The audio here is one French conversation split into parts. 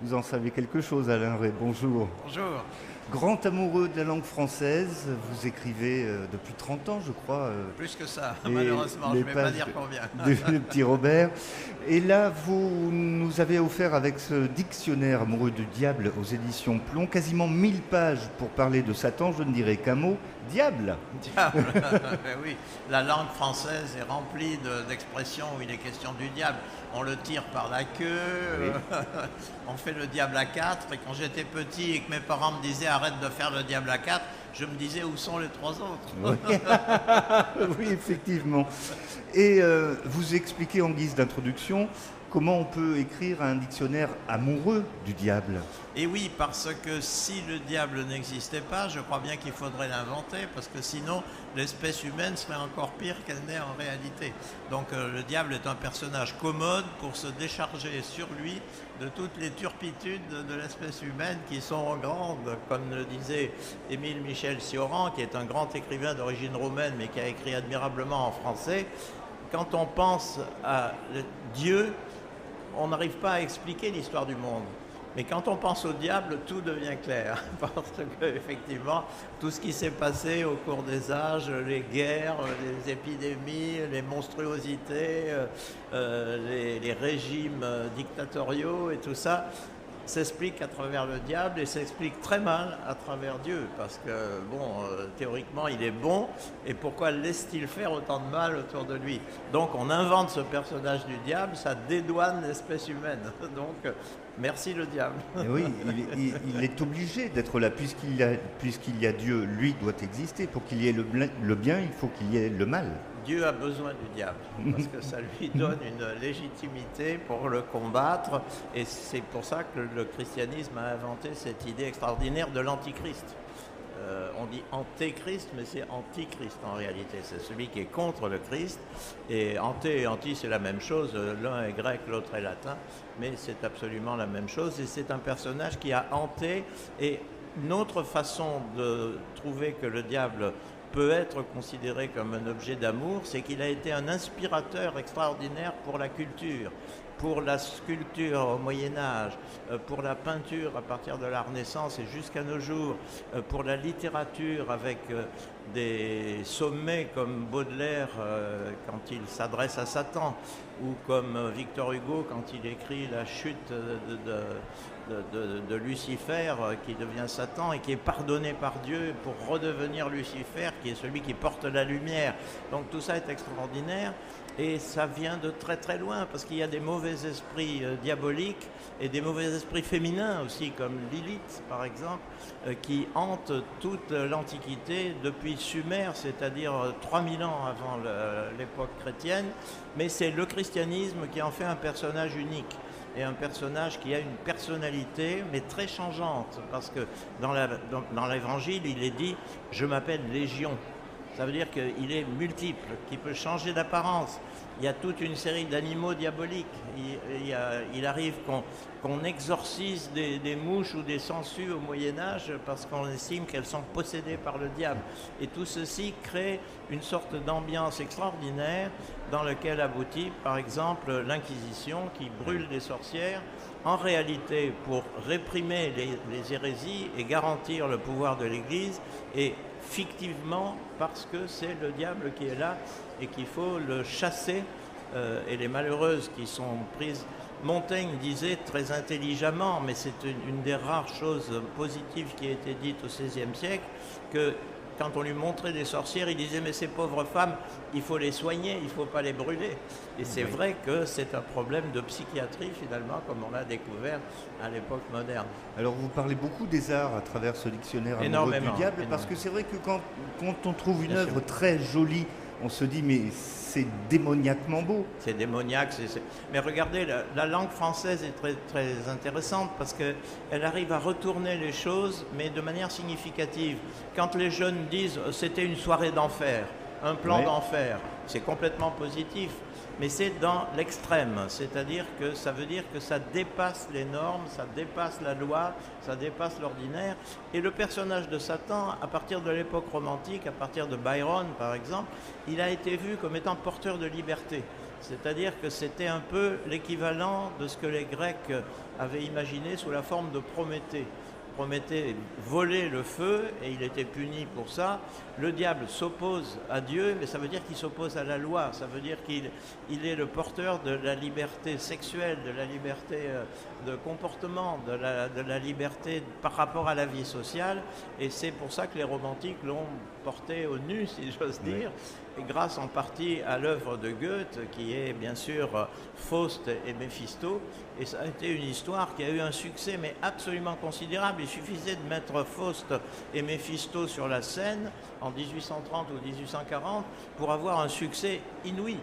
Vous en savez quelque chose, Alain Ray. Bonjour. Bonjour. Grand amoureux de la langue française, vous écrivez depuis 30 ans, je crois, Plus que ça, les, malheureusement, je les ne vais pas pages dire combien. de Petit Robert. Et là, vous nous avez offert avec ce dictionnaire amoureux du diable aux éditions Plomb quasiment 1000 pages pour parler de Satan. Je ne dirais qu'un mot, diable. Diable, ben oui, la langue française est remplie d'expressions où il est question du diable. On le tire par la queue, Oui. on fait le diable à quatre. Et quand j'étais petit et que mes parents me disaient arrête de faire le diable à quatre, je me disais où sont les trois autres. Oui, oui, effectivement. Et vous expliquez en guise d'introduction comment on peut écrire un dictionnaire amoureux du diable. Et oui, parce que si le diable n'existait pas, je crois bien qu'il faudrait l'inventer, parce que sinon l'espèce humaine serait encore pire qu'elle n'est en réalité. Donc le diable est un personnage commode pour se décharger sur lui de toutes les turpitudes de l'espèce humaine qui sont grandes, comme le disait Émile Michel Cioran, qui est un grand écrivain d'origine roumaine, mais qui a écrit admirablement en français. Quand on pense à Dieu, on n'arrive pas à expliquer l'histoire du monde. Mais quand on pense au diable, tout devient clair. Parce que, effectivement, tout ce qui s'est passé au cours des âges, les guerres, les épidémies, les monstruosités, les régimes dictatoriaux et tout ça, s'explique à travers le diable et s'explique très mal à travers Dieu. Parce que, bon, théoriquement, il est bon, et pourquoi laisse-t-il faire autant de mal autour de lui? Donc, on invente ce personnage du diable, ça dédouane l'espèce humaine. Donc, merci le diable. Et oui, il est obligé d'être là, puisqu'il y a Dieu, lui doit exister. Pour qu'il y ait le bien, il faut qu'il y ait le mal. Dieu a besoin du diable, parce que ça lui donne une légitimité pour le combattre, et c'est pour ça que le christianisme a inventé cette idée extraordinaire de l'antichrist. On dit antéchrist, mais c'est antichrist en réalité, c'est celui qui est contre le Christ, et anté et anti c'est la même chose, l'un est grec, l'autre est latin, mais c'est absolument la même chose, et c'est un personnage qui a hanté, et une autre façon de trouver que le diable peut être considéré comme un objet d'amour, c'est qu'il a été un inspirateur extraordinaire pour la culture, pour la sculpture au Moyen-Âge, pour la peinture à partir de la Renaissance et jusqu'à nos jours, pour la littérature avec des sommets comme Baudelaire quand il s'adresse à Satan, ou comme Victor Hugo quand il écrit la chute de Lucifer qui devient Satan et qui est pardonné par Dieu pour redevenir Lucifer qui est celui qui porte la lumière. Donc tout ça est extraordinaire et ça vient de très très loin parce qu'il y a des mauvais esprits diaboliques et des mauvais esprits féminins aussi comme Lilith par exemple qui hantent toute l'Antiquité depuis Sumer, c'est-à-dire 3000 ans avant l'époque chrétienne, mais c'est le christianisme qui en fait un personnage unique. Et un personnage qui a une personnalité, mais très changeante, parce que dans l'Évangile, il est dit « je m'appelle Légion ». Ça veut dire qu'il est multiple, qu'il peut changer d'apparence. Il y a toute une série d'animaux diaboliques. Il arrive qu'on exorcise des mouches ou des sangsues au Moyen-Âge parce qu'on estime qu'elles sont possédées par le diable. Et tout ceci crée une sorte d'ambiance extraordinaire dans laquelle aboutit, par exemple, l'Inquisition qui brûle des sorcières, en réalité pour réprimer les hérésies et garantir le pouvoir de l'Église, et fictivement parce que c'est le diable qui est là et qu'il faut le chasser, et les malheureuses qui sont prises. Montaigne disait très intelligemment, mais c'est une des rares choses positives qui a été dite au XVIe siècle, que quand on lui montrait des sorcières, il disait « mais ces pauvres femmes, il faut les soigner, il ne faut pas les brûler ». Et c'est vrai que c'est un problème de psychiatrie finalement, comme on l'a découvert à l'époque moderne. Alors vous parlez beaucoup des arts à travers ce dictionnaire amoureux du diable, parce que c'est vrai que quand on trouve une œuvre très jolie, on se dit mais c'est démoniaquement beau. C'est démoniaque. Mais regardez, la langue française est très, très intéressante parce qu'elle arrive à retourner les choses, mais de manière significative. Quand les jeunes disent « c'était une soirée d'enfer », un plan d'enfer, c'est complètement positif. Mais c'est dans l'extrême, c'est-à-dire que ça veut dire que ça dépasse les normes, ça dépasse la loi, ça dépasse l'ordinaire. Et le personnage de Satan, à partir de l'époque romantique, à partir de Byron par exemple, il a été vu comme étant porteur de liberté. C'est-à-dire que c'était un peu l'équivalent de ce que les Grecs avaient imaginé sous la forme de Prométhée. Prométhée volait le feu et il était puni pour ça. Le diable s'oppose à Dieu, mais ça veut dire qu'il s'oppose à la loi. Ça veut dire qu'il est le porteur de la liberté sexuelle, de la liberté de comportement, de la liberté par rapport à la vie sociale. Et c'est pour ça que les romantiques l'ont porté au nu, si j'ose dire. Et grâce en partie à l'œuvre de Goethe, qui est bien sûr Faust et Méphisto. Et ça a été une histoire qui a eu un succès, mais absolument considérable. Il suffisait de mettre Faust et Méphisto sur la scène en 1830 ou 1840 pour avoir un succès inouï.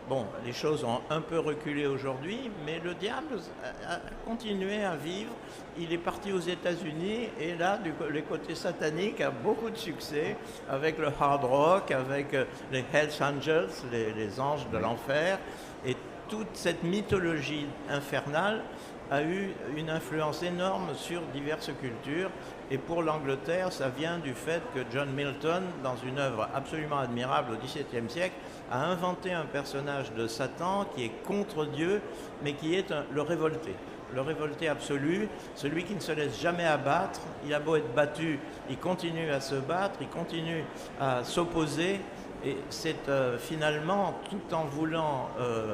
Bon, les choses ont un peu reculé aujourd'hui, mais le diable a continué à vivre. Il est parti aux États-Unis et là, le côté satanique a beaucoup de succès avec le hard rock, avec les Hells Angels, les anges de l'enfer. Et toute cette mythologie infernale a eu une influence énorme sur diverses cultures. Et pour l'Angleterre, ça vient du fait que John Milton, dans une œuvre absolument admirable au XVIIe siècle, a inventé un personnage de Satan qui est contre Dieu, mais qui est le révolté. Le révolté absolu, celui qui ne se laisse jamais abattre. Il a beau être battu, il continue à se battre, il continue à s'opposer. Et c'est finalement, tout en voulant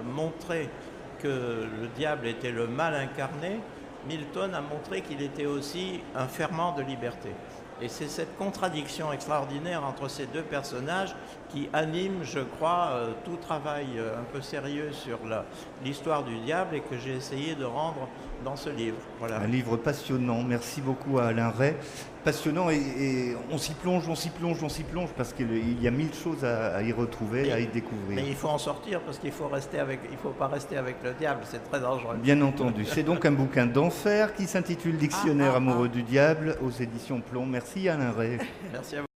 montrer que le diable était le mal incarné, Milton a montré qu'il était aussi un ferment de liberté. Et c'est cette contradiction extraordinaire entre ces deux personnages qui anime, je crois, tout travail un peu sérieux sur l'histoire du diable et que j'ai essayé de rendre dans ce livre. Voilà. Un livre passionnant. Merci beaucoup à Alain Ray. Passionnant et on s'y plonge, on s'y plonge, on s'y plonge parce qu'il y a mille choses à y retrouver, à y découvrir. Mais il faut en sortir parce qu'il faut pas rester avec le diable, c'est très dangereux. Bien entendu. C'est donc un bouquin d'enfer qui s'intitule Dictionnaire amoureux du diable aux éditions Plomb. Merci Alain Ray. Merci à vous.